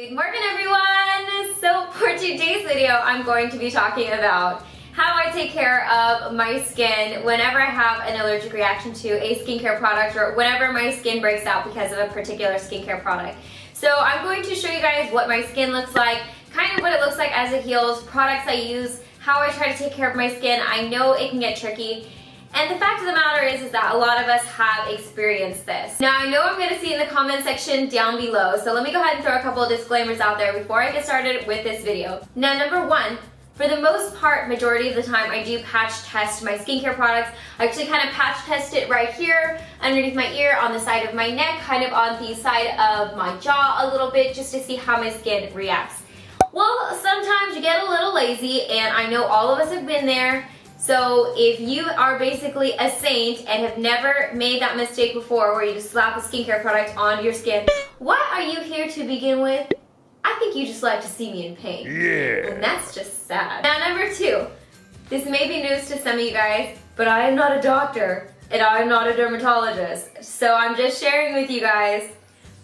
Good morning, everyone! So for today's video, I'm going to be talking about how I take care of my skin whenever I have an allergic reaction to a skincare product or whenever my skin breaks out because of a particular skincare product. So I'm going to show you guys what my skin looks like, kind of what it looks like as it heals, products I use, how I try to take care of my skin. I know it can get tricky. And the fact of the matter is that a lot of us have experienced this. Now, I know I'm going to see in the comment section down below, so let me go ahead and throw a couple of disclaimers out there before I get started with this video. Now, number one, for the most part, majority of the time, I do patch test my skincare products. I actually kind of patch test it right here, underneath my ear, on the side of my neck, kind of on the side of my jaw a little bit, just to see how my skin reacts. Well, sometimes you get a little lazy, and I know all of us have been there. So if you are basically a saint and have never made that mistake before where you just slap a skincare product on your skin, why are you here to begin with? I think you just like to see me in pain. Yeah. And that's just sad. Now, number two, this may be news to some of you guys, but I am not a doctor and I am not a dermatologist. So I'm just sharing with you guys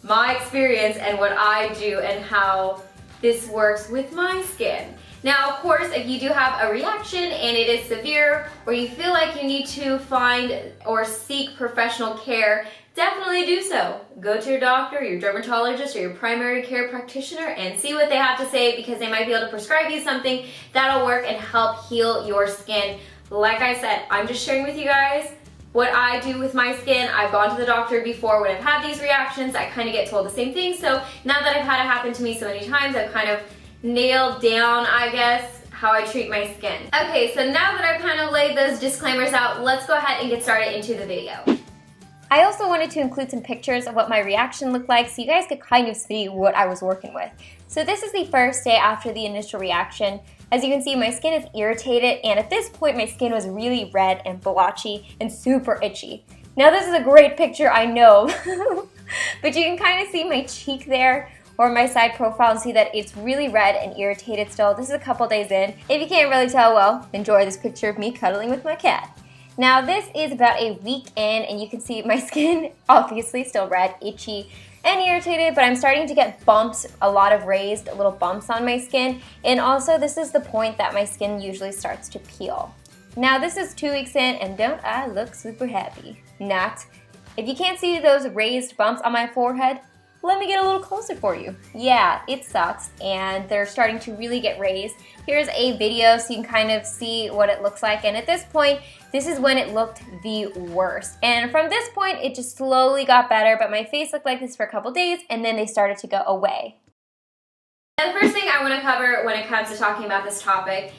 my experience and what I do and how this works with my skin. Now, of course, if you do have a reaction and it is severe or you feel like you need to find or seek professional care, definitely do so. Go to your doctor, your dermatologist, or your primary care practitioner and see what they have to say, because they might be able to prescribe you something that'll work and help heal your skin. Like I said, I'm just sharing with you guys what I do with my skin. I've gone to the doctor before when I've had these reactions. I kind of get told the same thing. So now that I've had it happen to me so many times, I've kind of nailed down, I guess, how I treat my skin. Okay, so now that I've kind of laid those disclaimers out, let's go ahead and get started into the video. I also wanted to include some pictures of what my reaction looked like so you guys could kind of see what I was working with. So this is the first day after the initial reaction. As you can see, my skin is irritated, and at this point my skin was really red and blotchy and super itchy. Now this is a great picture, I know, but you can kind of see my cheek there, or my side profile, and see that it's really red and irritated still. This is a couple days in. If you can't really tell, well, enjoy this picture of me cuddling with my cat. Now this is about a week in, and you can see my skin obviously still red, itchy, and irritated, but I'm starting to get bumps, a lot of raised little bumps on my skin, and also this is the point that my skin usually starts to peel. Now this is 2 weeks in, and don't I look super happy? Not. If you can't see those raised bumps on my forehead, let me get a little closer for you. Yeah, it sucks, and they're starting to really get raised. Here's a video so you can kind of see what it looks like, and at this point, this is when it looked the worst. And from this point, it just slowly got better, but my face looked like this for a couple days, and then they started to go away. Now, the first thing I want to cover when it comes to talking about this topic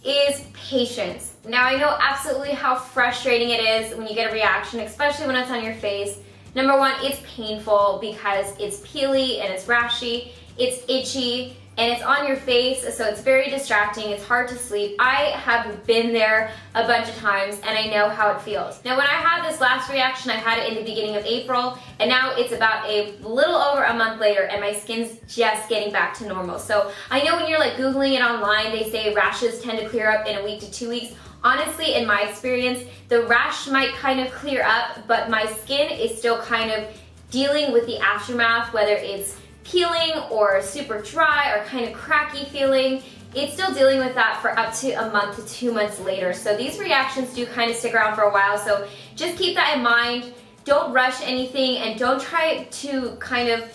is patience. Now, I know absolutely how frustrating it is when you get a reaction, especially when it's on your face. Number one, it's painful because it's peely and it's rashy, it's itchy, and it's on your face, so it's very distracting, it's hard to sleep. I have been there a bunch of times and I know how it feels. Now when I had this last reaction, I had it in the beginning of April, and now it's about a little over a month later and my skin's just getting back to normal. So I know when you're like Googling it online, they say rashes tend to clear up in a week to 2 weeks. Honestly, in my experience, the rash might kind of clear up, but my skin is still kind of dealing with the aftermath, whether it's peeling or super dry or kind of cracky feeling. It's still dealing with that for up to a month to 2 months later. So these reactions do kind of stick around for a while, so just keep that in mind. Don't rush anything, and don't try to kind of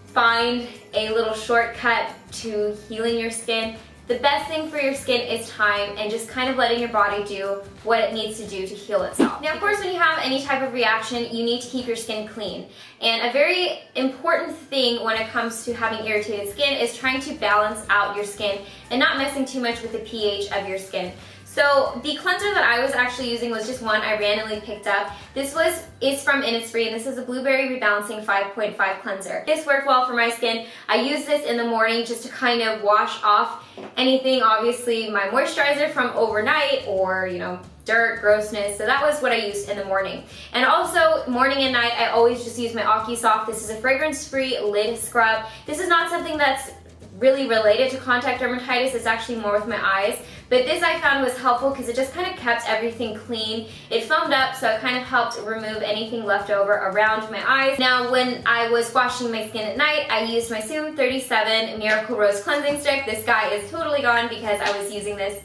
find a little shortcut to healing your skin. The best thing for your skin is time and just kind of letting your body do what it needs to do to heal itself. Now, of course, when you have any type of reaction, you need to keep your skin clean. And a very important thing when it comes to having irritated skin is trying to balance out your skin and not messing too much with the pH of your skin. So the cleanser that I was actually using was just one I randomly picked up. This is from Innisfree, and this is a Blueberry Rebalancing 5.5 cleanser. This worked well for my skin. I use this in the morning just to kind of wash off anything, obviously my moisturizer from overnight, or dirt, grossness. So that was what I used in the morning. And also morning and night, I always just use my Soft. This is a fragrance-free lid scrub. This is not something that's really related to contact dermatitis. It's actually more with my eyes. But this I found was helpful because it just kind of kept everything clean. It foamed up, so it kind of helped remove anything left over around my eyes. Now, when I was washing my skin at night, I used my Zoom 37 Miracle Rose Cleansing Stick. This guy is totally gone because I was using this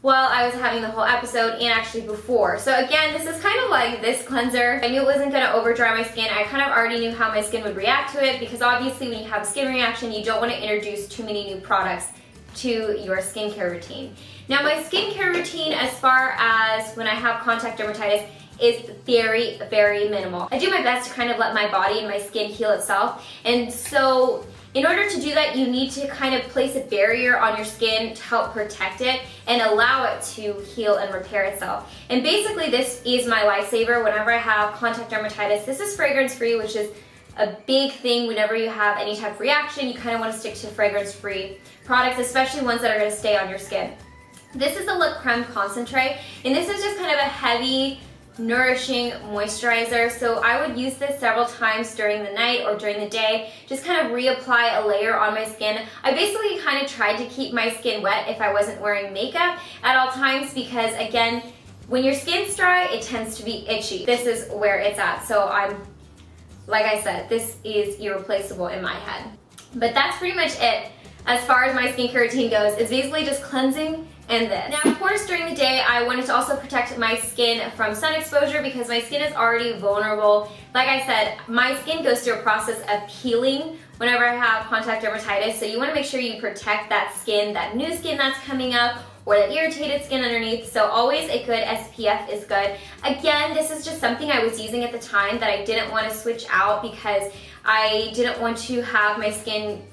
while I was having the whole episode and actually before. So again, this is kind of like this cleanser. I knew it wasn't gonna over dry my skin. I kind of already knew how my skin would react to it because obviously when you have a skin reaction, you don't want to introduce too many new products to your skincare routine. Now my skincare routine as far as when I have contact dermatitis is very, very minimal. I do my best to kind of let my body and my skin heal itself, and so in order to do that, you need to kind of place a barrier on your skin to help protect it and allow it to heal and repair itself. And basically this is my lifesaver whenever I have contact dermatitis. This is fragrance-free, which is a big thing whenever you have any type of reaction. You kind of want to stick to fragrance-free products, especially ones that are going to stay on your skin. This is a Lip Creme Concentrate, and this is just kind of a heavy, nourishing moisturizer. So I would use this several times during the night or during the day, just kind of reapply a layer on my skin. I basically kind of tried to keep my skin wet if I wasn't wearing makeup at all times because again, when your skin's dry, it tends to be itchy. This is where it's at. So like I said, this is irreplaceable in my head. But that's pretty much it as far as my skincare routine goes. It's basically just cleansing and this. Now, of course, during the day, I wanted to also protect my skin from sun exposure because my skin is already vulnerable. Like I said, my skin goes through a process of peeling whenever I have contact dermatitis, so you want to make sure you protect that skin, that new skin that's coming up, or the irritated skin underneath, so always a good SPF is good. Again, this is just something I was using at the time that I didn't want to switch out because I didn't want to have my skin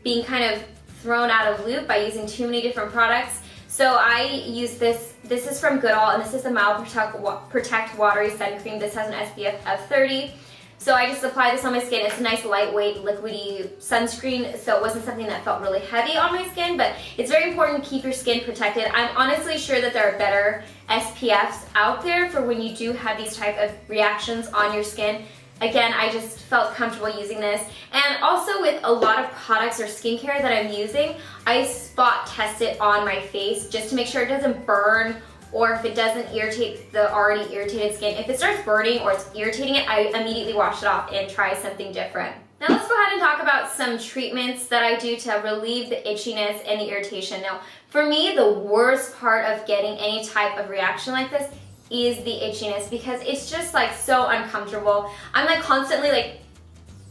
being kind of thrown out of loop by using too many different products. So I use this. This is from Goodal, and this is the Mild Protect Watery Sun Cream. This has an SPF of 30. So I just apply this on my skin. It's a nice lightweight liquidy sunscreen, so it wasn't something that felt really heavy on my skin, but it's very important to keep your skin protected. I'm honestly sure that there are better SPFs out there for when you do have these type of reactions on your skin. Again, I just felt comfortable using this. And also with a lot of products or skincare that I'm using, I spot test it on my face just to make sure it doesn't burn or if it doesn't irritate the already irritated skin. If it starts burning or it's irritating it, I immediately wash it off and try something different. Now let's go ahead and talk about some treatments that I do to relieve the itchiness and the irritation. Now, for me, the worst part of getting any type of reaction like this is the itchiness because it's just like so uncomfortable. I'm like constantly like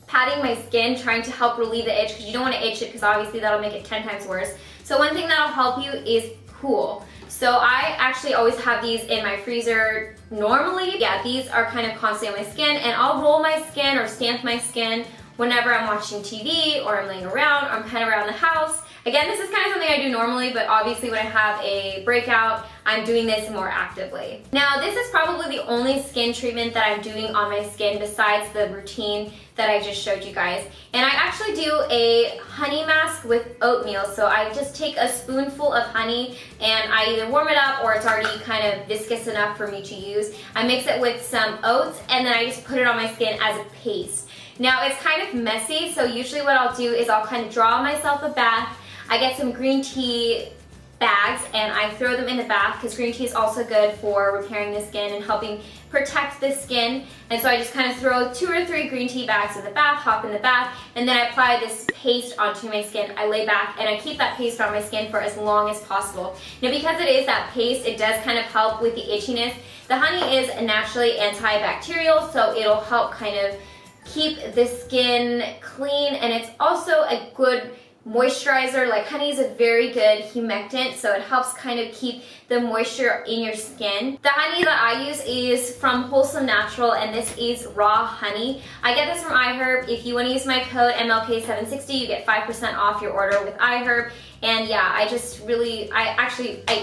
patting my skin trying to help relieve the itch because you don't want to itch it because obviously that'll make it 10 times worse. So one thing that'll help you is Cool. So I actually always have these in my freezer normally. Yeah, these are kind of constantly on my skin, and I'll roll my skin or stamp my skin whenever I'm watching TV or I'm laying around or I'm kind of around the house. Again, this is kind of something I do normally, but obviously when I have a breakout, I'm doing this more actively. Now, this is probably the only skin treatment that I'm doing on my skin besides the routine that I just showed you guys. And I actually do a honey mask with oatmeal. So I just take a spoonful of honey and I either warm it up or it's already kind of viscous enough for me to use. I mix it with some oats and then I just put it on my skin as a paste. Now, it's kind of messy, so usually what I'll do is I'll kind of draw myself a bath. I get some green tea bags and I throw them in the bath because green tea is also good for repairing the skin and helping protect the skin. And so I just kind of throw 2 or 3 green tea bags in the bath, hop in the bath, and then I apply this paste onto my skin. I lay back and I keep that paste on my skin for as long as possible. Now, because it is that paste, it does kind of help with the itchiness. The honey is naturally antibacterial, so it'll help kind of keep the skin clean, and it's also a good moisturizer. Like, honey is a very good humectant, so it helps kind of keep the moisture in your skin. The honey that I use is from Wholesome Natural, and this is raw honey. I get this from iHerb. If you want to use my code MLK760, you get 5% off your order with iHerb. And yeah, I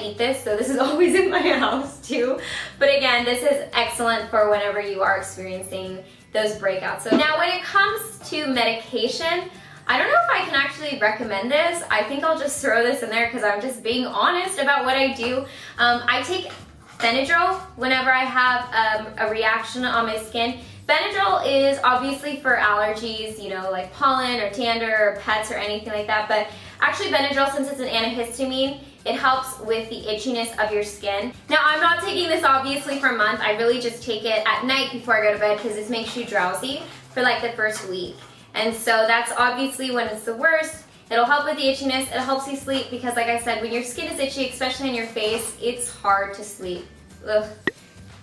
eat this, so this is always in my house too. But again, this is excellent for whenever you are experiencing those breakouts. So now when it comes to medication, I don't know if I can actually recommend this. I think I'll just throw this in there because I'm just being honest about what I do. I take Benadryl whenever I have a reaction on my skin. Benadryl is obviously for allergies, you know, like pollen or dander or pets or anything like that, but actually Benadryl, since it's an antihistamine, it helps with the itchiness of your skin. Now, I'm not taking this obviously for a month. I really just take it at night before I go to bed because this makes you drowsy for like the first week. And so that's obviously when it's the worst. It'll help with the itchiness. It helps you sleep because, like I said, when your skin is itchy, especially in your face, it's hard to sleep. Ugh.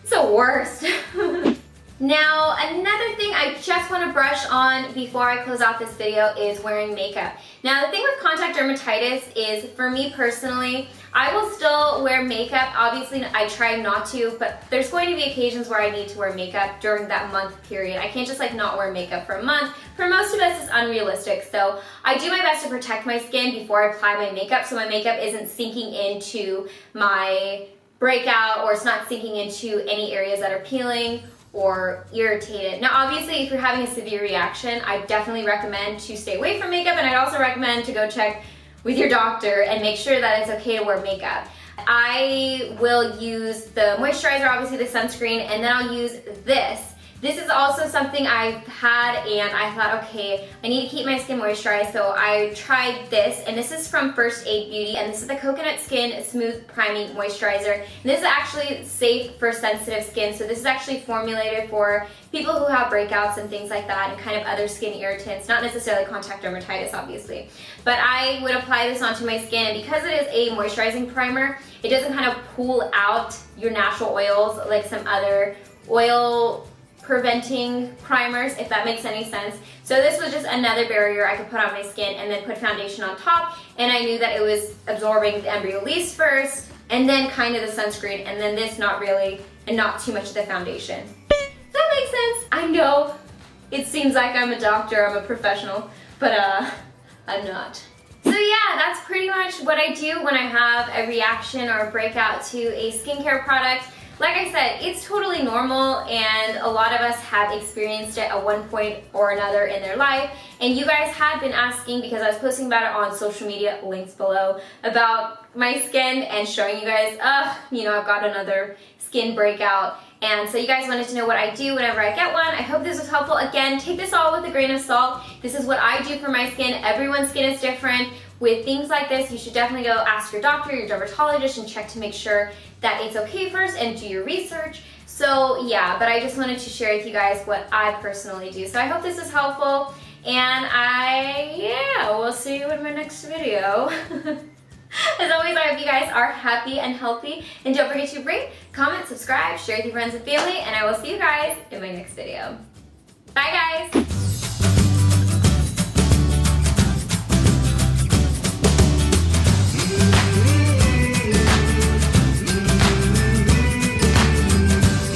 It's the worst. Now, another thing I just want to brush on before I close out this video is wearing makeup. Now, the thing with contact dermatitis is, for me personally, I will still wear makeup. Obviously, I try not to, but there's going to be occasions where I need to wear makeup during that month period. I can't just like not wear makeup for a month. For most of us, it's unrealistic. So I do my best to protect my skin before I apply my makeup, so my makeup isn't sinking into my breakout, or it's not sinking into any areas that are peeling or irritated. Now, obviously, if you're having a severe reaction, I definitely recommend to stay away from makeup, and I'd also recommend to go check with your doctor and make sure that it's okay to wear makeup. I will use the moisturizer, obviously the sunscreen, and then I'll use this. This is also something I've had, and I thought, okay, I need to keep my skin moisturized, so I tried this, and this is from First Aid Beauty, and this is the Coconut Skin Smooth Priming Moisturizer. And this is actually safe for sensitive skin, so this is actually formulated for people who have breakouts and things like that, and kind of other skin irritants, not necessarily contact dermatitis, obviously. But I would apply this onto my skin, and because it is a moisturizing primer, it doesn't kind of pull out your natural oils like some other oil preventing primers, if that makes any sense. So this was just another barrier I could put on my skin and then put foundation on top, and I knew that it was absorbing the embryo leaves first, and then kind of the sunscreen, and then this not really, and not too much of the foundation. Does that make sense? I know it seems like I'm a doctor, I'm a professional, but I'm not. So yeah, that's pretty much what I do when I have a reaction or a breakout to a skincare product. Like I said, it's totally normal, and a lot of us have experienced it at one point or another in their life. And you guys have been asking, because I was posting about it on social media, links below, about my skin and showing you guys, you know, I've got another skin breakout. And so you guys wanted to know what I do whenever I get one. I hope this was helpful. Again, take this all with a grain of salt. This is what I do for my skin. Everyone's skin is different. With things like this, you should definitely go ask your doctor, your dermatologist, and check to make sure that it's okay first, and do your research. So yeah, but I just wanted to share with you guys what I personally do. So I hope this is helpful, and we'll see you in my next video. As always, I hope you guys are happy and healthy, and don't forget to rate, comment, subscribe, share with your friends and family, and I will see you guys in my next video. Bye guys!